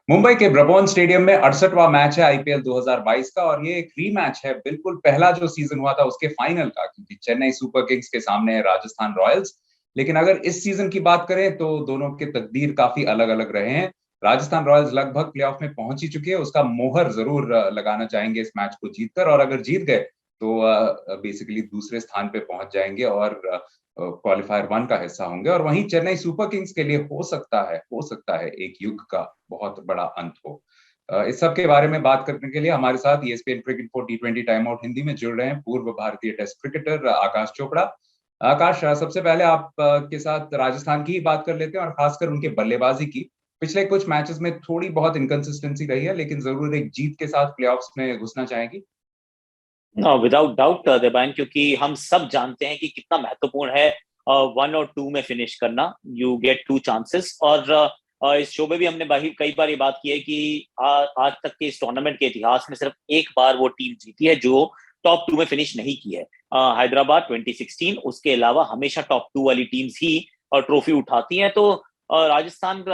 मुंबई के ब्रबॉर्न स्टेडियम में 68वां मैच है आईपीएल 2022 का और ये एक रीमैच है बिल्कुल पहला जो सीजन हुआ था उसके फाइनल का, क्योंकि चेन्नई सुपर किंग्स के सामने है राजस्थान रॉयल्स। लेकिन अगर इस सीजन की बात करें तो दोनों के तकदीर काफी अलग अलग रहे हैं। राजस्थान रॉयल्स लगभग प्लेऑफ में पहुंच ही चुकी है, उसका मोहर जरूर लगाना चाहेंगे इस मैच को जीतकर, और अगर जीत गए तो बेसिकली दूसरे स्थान पे पहुंच जाएंगे और क्वालिफायर वन का हिस्सा होंगे। और वहीं चेन्नई सुपर किंग्स के लिए हो सकता है एक युग का बहुत बड़ा अंत हो। इस सब के बारे में बात करने के लिए हमारे साथ ESPN cricket for T20 time out Hindi में जुड़ रहे हैं पूर्व भारतीय टेस्ट क्रिकेटर आकाश चोपड़ा। आकाश, सबसे पहले आप के साथ राजस्थान की ही बात कर लेते हैं और खासकर उनके बल्लेबाजी की। पिछले कुछ मैचेस में थोड़ी बहुत इनकंसिस्टेंसी रही है, लेकिन जरूर एक जीत के साथ प्लेऑफ्स में घुसना चाहेंगी। विदाउट डाउट देबान, क्योंकि हम सब जानते हैं कि कितना महत्वपूर्ण है वन और टू में फिनिश करना। You get to chances. और इस शो में भी हमने कई बार ये बात की है कि आज तक के इस टूर्नामेंट के इतिहास में सिर्फ एक बार वो टीम जीती है जो टॉप टू में फिनिश नहीं की है। हैदराबाद 2016, उसके अलावा हमेशा टॉप टू वाली टीम्स ही ट्रॉफी उठाती हैं। तो राजस्थान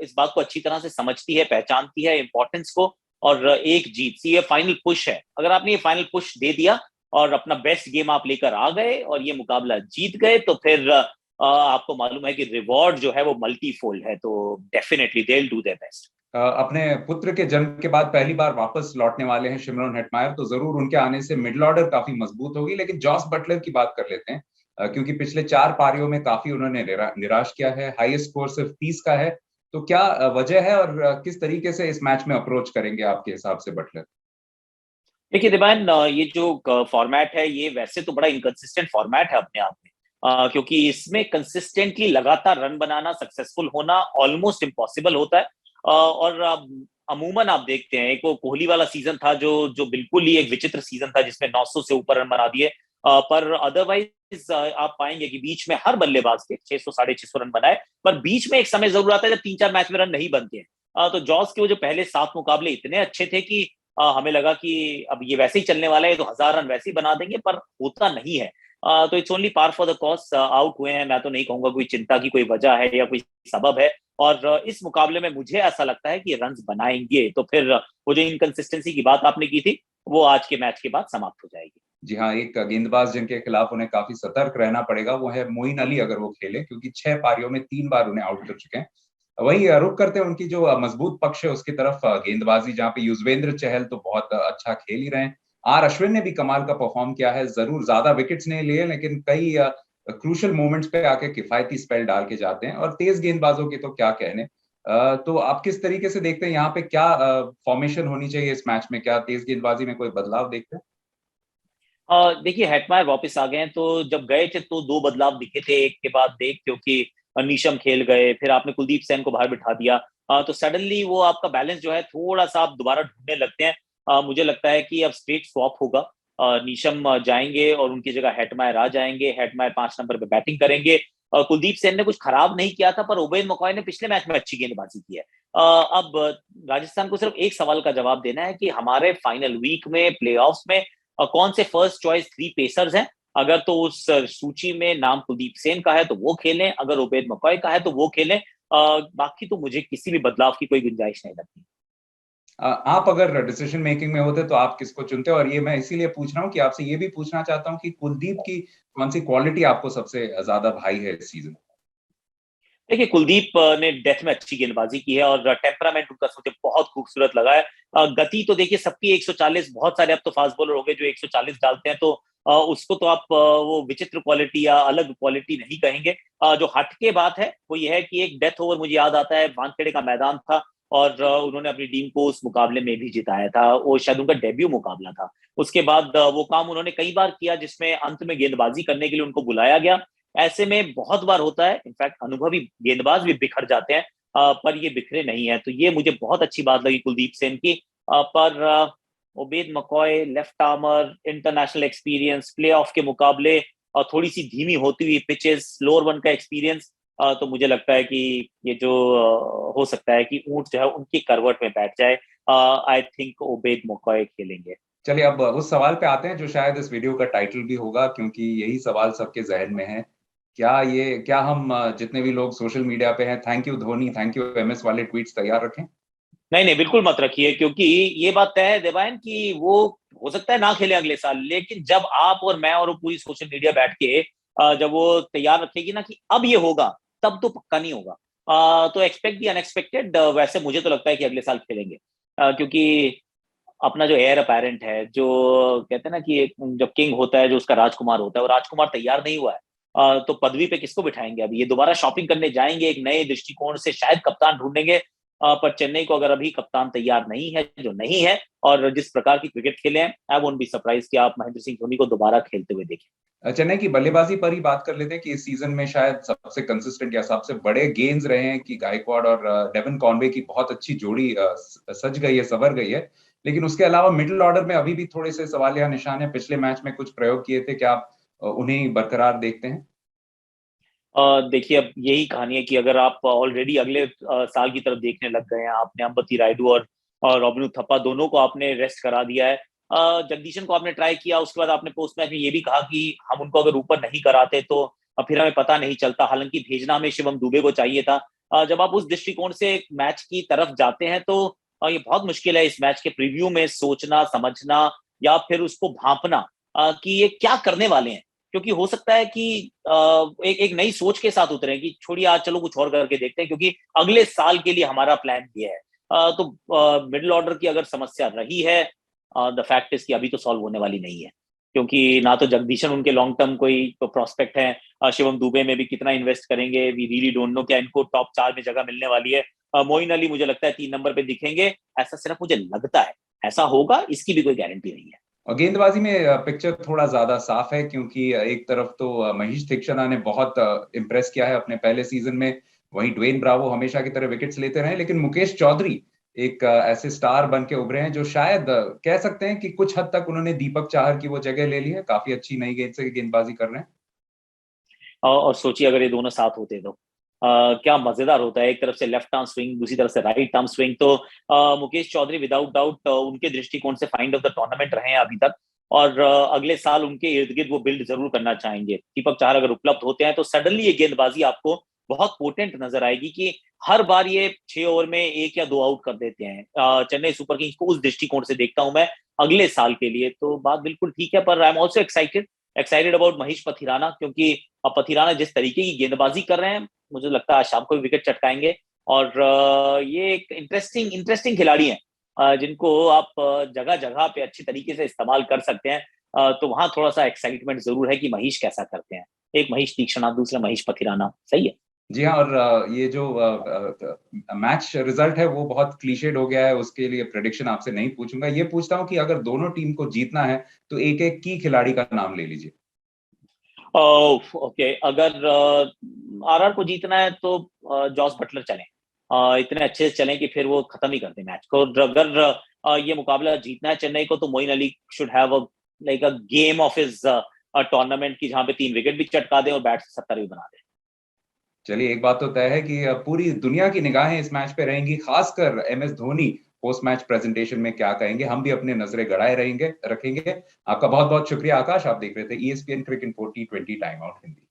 इस बात को अच्छी तरह से समझती है, पहचानती है इंपॉर्टेंस को। और एक जीत सी ये फाइनल पुश है। अगर आपने ये फाइनल पुश दे दिया और अपना बेस्ट गेम आप लेकर आ गए और ये मुकाबला जीत गए, तो फिर आपको मालूम है कि रिवॉर्ड जो है वो मल्टीफोल्ड है। तो definitely they will do their best. अपने पुत्र के जन्म के बाद पहली बार वापस लौटने वाले हैं शिमरन हेटमायर, तो जरूर उनके आने से मिडिल ऑर्डर काफी मजबूत होगी। लेकिन जॉस बटलर की बात कर लेते हैं, क्योंकि पिछले 4 पारियों में काफी उन्होंने निराश किया है। हाईएस्ट स्कोर सिर्फ 30 का है। तो क्या वजह है और किस तरीके से इस मैच में अप्रोच करेंगे आपके हिसाब से बटलर? देखिए दिवान, ये जो फॉर्मेट है ये वैसे तो बड़ा इनकंसिस्टेंट फॉर्मेट है अपने आप में। क्योंकि इसमें कंसिस्टेंटली लगातार रन बनाना, सक्सेसफुल होना ऑलमोस्ट इम्पॉसिबल होता है। और अमूमन आप देखते हैं, एक वो कोहली वाला सीजन था जो जो बिल्कुल ही एक विचित्र सीजन था जिसमें 900 से ऊपर रन बना दिए। पर अदरवाइज आप पाएंगे कि बीच में हर बल्लेबाज के 600 साढ़े 600 रन बनाए। पर बीच में एक समय जरूर आता है जब 3-4 मैच में रन नहीं बनते हैं। तो जॉस के वो जो पहले 7 मुकाबले इतने अच्छे थे कि हमें लगा कि अब ये वैसे ही चलने वाला है तो 1000 रन वैसे ही बना देंगे, पर होता नहीं है। तो it's only par for the course, out हुए हैं। मैं तो नहीं कहूंगा कोई चिंता की कोई वजह है या कोई सबब है। और इस मुकाबले में मुझे ऐसा लगता है कि रन बनाएंगे, तो फिर वो जो इनकंसिस्टेंसी की बात आपने की थी वो आज के मैच के बाद समाप्त हो जाएगी। जी हाँ, एक गेंदबाज जिनके खिलाफ उन्हें काफी सतर्क रहना पड़ेगा वो है मोइन अली, अगर वो खेले, क्योंकि 6 पारियों में 3 बार उन्हें आउट कर चुके हैं। वही रुक करते हैं उनकी जो मजबूत पक्ष है उसकी तरफ, गेंदबाजी, जहाँ पे युजवेंद्र चहल तो बहुत अच्छा खेल ही रहे हैं। आर अश्विन ने भी कमाल का परफॉर्म किया है, जरूर ज्यादा विकेट्स नहीं लिए लेकिन कई क्रूशल मोमेंट्स पे आके किफायती स्पेल डाल के जाते हैं। और तेज गेंदबाजों के तो क्या कहने। तो आप किस तरीके से देखते हैं यहाँ पे, क्या फॉर्मेशन होनी चाहिए इस मैच में? क्या तेज गेंदबाजी में कोई बदलाव देखते हैं? देखिए हेटमायर वापस आ गए हैं, तो जब गए थे तो दो बदलाव दिखे थे एक के बाद एक, क्योंकि नीशम खेल गए, फिर आपने कुलदीप सेन को बाहर बिठा दिया। तो सडनली वो आपका बैलेंस जो है थोड़ा सा आप दोबारा ढूंढने लगते हैं। मुझे लगता है कि अब स्ट्रेट स्वॉप होगा। नीशम जाएंगे और उनकी जगह हेटमायर आ जाएंगे। हेटमायर 5 नंबर पे बैटिंग करेंगे। कुलदीप सेन ने कुछ खराब नहीं किया था, पर ओबेन मकॉय ने पिछले मैच में अच्छी गेंदबाजी की है। अब राजस्थान को सिर्फ एक सवाल का जवाब देना है कि हमारे फाइनल वीक में, प्लेऑफ्स में कौन से फर्स्ट चॉइस 3 पेसर्स हैं। अगर तो उस सूची में नाम कुलदीप सेन का है तो वो खेलें, अगर उबैद मकॉय का है तो वो खेलें। बाकी तो मुझे किसी भी बदलाव की कोई गुंजाइश नहीं लगती। आप अगर डिसीजन मेकिंग में होते तो आप किसको चुनते? और ये मैं इसीलिए पूछ रहा हूँ कि आपसे ये भी पूछना चाहता हूँ कि कुलदीप की कौन सी क्वालिटी आपको सबसे ज्यादा भाई है इस सीजन? देखिए कुलदीप ने डेथ में अच्छी गेंदबाजी की है और टेम्परामेंट उनका मुझे बहुत खूबसूरत लगा है। गति तो देखिए सबकी 140, बहुत सारे अब तो फास्ट बॉलर हो गए जो 140 डालते हैं, तो उसको तो आप वो विचित्र क्वालिटी या अलग क्वालिटी नहीं कहेंगे। जो हटके बात है वो ये है कि एक डेथ ओवर मुझे याद आता है, वानखेड़े का मैदान था और उन्होंने अपनी टीम को उस मुकाबले में भी जिताया था। वो शायद उनका डेब्यू मुकाबला था। उसके बाद वो काम उन्होंने कई बार किया जिसमें अंत में गेंदबाजी करने के लिए उनको बुलाया गया। ऐसे में बहुत बार होता है, इनफैक्ट अनुभवी गेंदबाज भी बिखर जाते हैं, पर ये बिखरे नहीं है। तो ये मुझे बहुत अच्छी बात लगी कुलदीप सेन की। पर Ubaid मकॉय, left armour, international experience, playoff के मुकाबले और थोड़ी सी धीमी होती हुई पिचेस, लोअर वन का एक्सपीरियंस, तो मुझे लगता है कि ये जो हो सकता है कि ऊंट जो है उनकी करवट में बैठ जाए। आई थिंक उबैद मकॉय खेलेंगे। चलिए अब उस सवाल पे आते हैं जो शायद इस वीडियो का टाइटल भी होगा, क्योंकि यही सवाल सबके जहन में है। क्या हम जितने भी लोग सोशल मीडिया पे हैं, thank you Dhoni, thank you MS वाले ट्वीट्स तैयार रखें? नहीं नहीं, बिल्कुल मत रखिए, क्योंकि ये बात तय है देवायन कि वो हो सकता है ना खेले अगले साल, लेकिन जब आप और मैं और वो पूरी सोशल मीडिया बैठ के जब वो तैयार रखेगी ना कि अब ये होगा, तब तो पक्का नहीं होगा। तो एक्सपेक्ट दी अनएक्सपेक्टेड। वैसे मुझे तो लगता है कि अगले साल खेलेंगे, क्योंकि अपना जो एयर अपेरेंट है, जो कहते हैं ना कि जब किंग होता है, जो उसका राजकुमार होता है, वो राजकुमार तैयार नहीं हुआ है, तो पदवी पे किसको बिठाएंगे? अभी ये दोबारा शॉपिंग करने जाएंगे, एक नए दृष्टिकोण से शायद कप्तान ढूंढेंगे। पर चेन्नई को अगर अभी कप्तान तैयार नहीं है, जो नहीं है, और जिस प्रकार की क्रिकेट खेले हैं, आई वोंट बी सरप्राइज कि आप महेंद्र सिंह धोनी को दोबारा खेलते हुए देखें। चेन्नई की बल्लेबाजी पर ही बात कर लेते हैं कि इस सीजन में शायद सबसे कंसिस्टेंट या सबसे बड़े गेंद रहे हैं कि गायकवाड और डेविन कॉनवे की बहुत अच्छी जोड़ी सज गई है, संवर गई है। लेकिन उसके अलावा मिडिल ऑर्डर में अभी भी थोड़े से सवालिया निशान है। पिछले मैच में कुछ प्रयोग किए थे, क्या आप उन्हें बरकरार देखते हैं? देखिए, अब यही कहानी है कि अगर आप ऑलरेडी अगले साल की तरफ देखने लग गए हैं, आपने अंबती रायडू और रॉबिन उथप्पा दोनों को आपने रेस्ट करा दिया है। जगदीशन को आपने ट्राई किया, उसके बाद आपने पोस्ट मैच में ये भी कहा कि हम उनको अगर ऊपर नहीं कराते तो फिर हमें पता नहीं चलता। हालांकि भेजना हमें शिवम दुबे को चाहिए था। जब आप उस दृष्टिकोण से मैच की तरफ जाते हैं तो ये बहुत मुश्किल है इस मैच के प्रीव्यू में सोचना, समझना, या फिर उसको भांपना कि ये क्या करने वाले हैं। क्योंकि हो सकता है कि एक एक नई सोच के साथ उतरे कि छोड़िए आज चलो कुछ और करके देखते हैं, क्योंकि अगले साल के लिए हमारा प्लान ये है। तो मिडिल ऑर्डर की अगर समस्या रही है, द फैक्ट इज कि अभी तो सॉल्व होने वाली नहीं है, क्योंकि ना तो जगदीशन उनके लॉन्ग टर्म कोई तो प्रॉस्पेक्ट है। शिवम दुबे में भी कितना इन्वेस्ट करेंगे, वी रियली डोंट नो क्या इनको टॉप 4 में जगह मिलने वाली है। मोइन अली मुझे लगता है 3 नंबर पे दिखेंगे, ऐसा सिर्फ मुझे लगता है। ऐसा होगा इसकी भी कोई गारंटी नहीं है। और गेंदबाजी में पिक्चर थोड़ा ज्यादा साफ है, क्योंकि एक तरफ तो महेश दीक्षित ने बहुत इम्प्रेस किया है अपने पहले सीजन में। वहीं ड्वेन ब्रावो हमेशा की तरह विकेट्स लेते रहे, लेकिन मुकेश चौधरी एक ऐसे स्टार बन के उभरे हैं जो शायद कह सकते हैं कि कुछ हद तक उन्होंने दीपक चाहर की वो जगह ले ली है। काफी अच्छी नई गेंद से गेंदबाजी कर रहे हैं। और सोचिए अगर ये दोनों साथ होते तो क्या मजेदार होता है। एक तरफ से लेफ्ट आर्म स्विंग, दूसरी तरफ से राइट आर्म स्विंग। तो मुकेश चौधरी विदाउट डाउट उनके दृष्टिकोण से फाइंड ऑफ द टूर्नामेंट रहे हैं अभी तक, और अगले साल उनके इर्द गिर्द वो बिल्ड जरूर करना चाहेंगे। दीपक चाहर अगर उपलब्ध होते हैं तो सडनली ये गेंदबाजी आपको बहुत पोटेंट नजर आएगी कि हर बार ये 6 ओवर में 1 या 2 आउट कर देते हैं। चेन्नई सुपर किंग्स को उस दृष्टिकोण से देखता हूं मैं अगले साल के लिए। तो बात बिल्कुल ठीक है, पर I am also excited about Mahesh Pathirana, क्योंकि अब पथिराना जिस तरीके की गेंदबाजी कर रहे हैं, मुझे लगता है आज शाम को भी विकेट चटकाएंगे। और ये एक इंटरेस्टिंग खिलाड़ी हैं, जिनको आप जगह जगह पे अच्छी तरीके से इस्तेमाल कर सकते हैं। तो वहां थोड़ा सा एक्साइटमेंट जरूर है कि महेश कैसा करते हैं। एक महेश तीक्ष्णा, दूसरा महेश पथिराना, सही है। जी हाँ, और ये जो मैच रिजल्ट है वो बहुत क्लीशेड हो गया है, उसके लिए प्रेडिक्शन आपसे नहीं पूछूंगा। ये पूछता हूँ कि अगर दोनों टीम को जीतना है तो एक एक की खिलाड़ी का नाम ले लीजिए। ओके, अगर आरआर को जीतना है तो जॉस बटलर चले। इतने अच्छे से चले कि फिर वो खत्म ही कर दे मैच को। और अगर ये मुकाबला जीतना है चेन्नई को, तो Moeen Ali should have like a game of his tournament की, जहां पे 3 विकेट भी चटका दे और बैट से 70 भी बना दे। चलिए, एक बात तो तय है कि पूरी दुनिया की निगाहें इस मैच पे रहेंगी, खासकर MS Dhoni post match presentation में क्या कहेंगे। हम भी अपने नजरें गड़ाए रखेंगे। आपका बहुत बहुत शुक्रिया आकाश। आप देख रहे थे ESPN cricket 2020 time out Hindi.